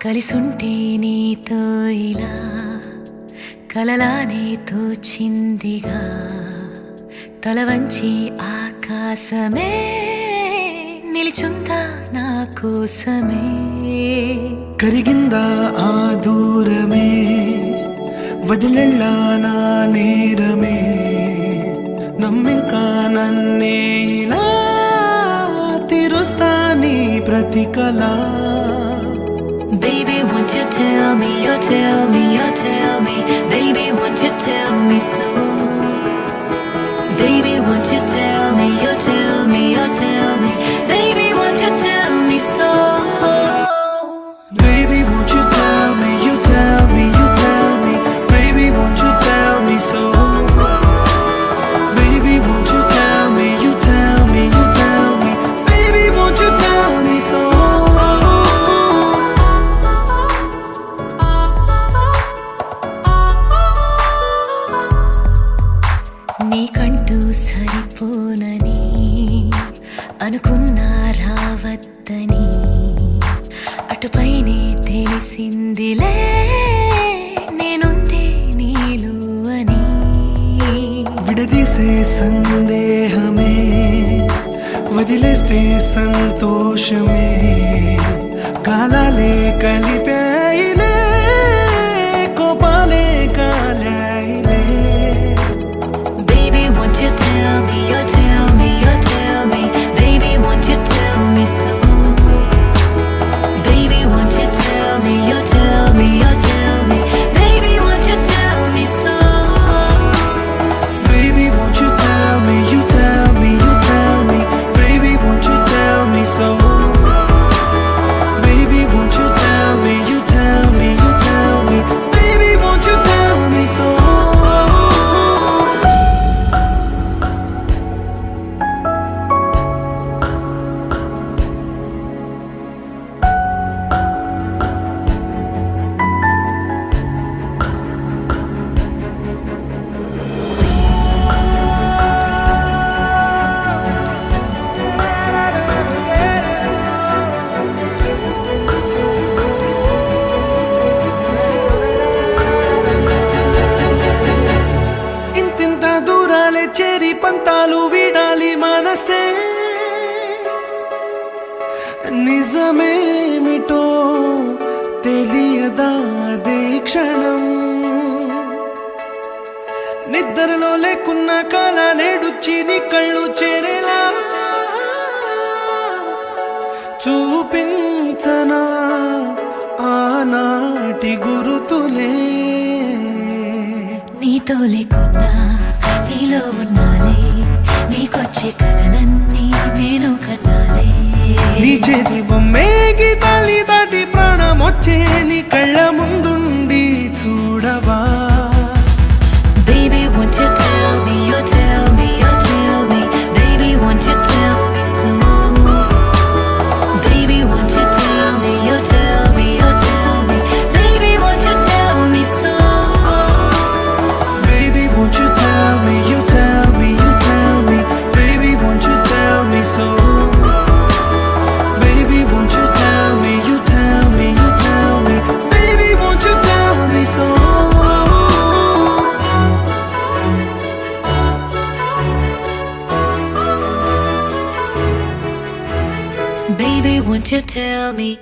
కలిసుంటే నీతో ఇలా కలలానే తోచిందిగా తల వంచి ఆకాశమే నిలిచుందా నా కోసమే కరిగిందా ఆ దూరమే వదిలెళ్ళా నా నేరమే నమ్మింకా నన్నే ఇలా తీరుస్తా నీ ప్రతి కళ Baby, won't you tell me, you tell me, you tell me Baby, won't you tell me so Baby, won't you tell me, you tell me, you tell me Baby, won't you tell me so Baby, won't you tell me, you tell me, you tell me Baby, won't you tell me so Baby, won't you tell me, you tell me, you tell me Baby, won't you tell me so నీకంటూ సరిపోనని అనుకున్నా రావద్దని అటుపైనే తెలిసిందిలే నేనుందే నీలో అని విడదీసే సందేహమే వదిలేస్తే సంతోషమే కాలాలే కలిపాయిలే కోపాలే కాలాయిలే Baby, won't you tell me, you tell me, you tell me Baby, won't you tell me so Baby, won't you tell me, you tell me, you tell me Baby, won't you tell me so Baby, won't you tell me, you tell me, you tell me Baby, won't you tell me so Baby, won't you tell me, you tell me, you tell me Baby, won't you tell me so ఇంతింత దూరాలే చేరి పంతాలు వీడాలి మనసే నిజమేమిటో తెలియదా అదే క్షణం నిద్రలో లేకున్న కాల నేడుచ్చి నీ కళ్ళు చేరేలా చూపించనా ఆనాటి గురుతులే నీతో లేకున్నా నీలో ఉన్నాలే నీకొచ్చే కలలన్నీ నేను కన్నాలే నీ చేతి బొమ్మే గీతాలి దాటి ప్రాణం వచ్చే నీ కళ్ళ ముందుండి చూడవా Baby, won't you tell me, you tell me, you tell me Baby, won't you tell me so Baby, won't you tell me, you tell me, you tell me Baby, won't you tell me so Baby, won't you tell me, you tell me, you tell me Baby, won't you tell me so Baby, won't you tell me, you tell me, you tell me Baby, won't you tell me so Baby, won't you tell me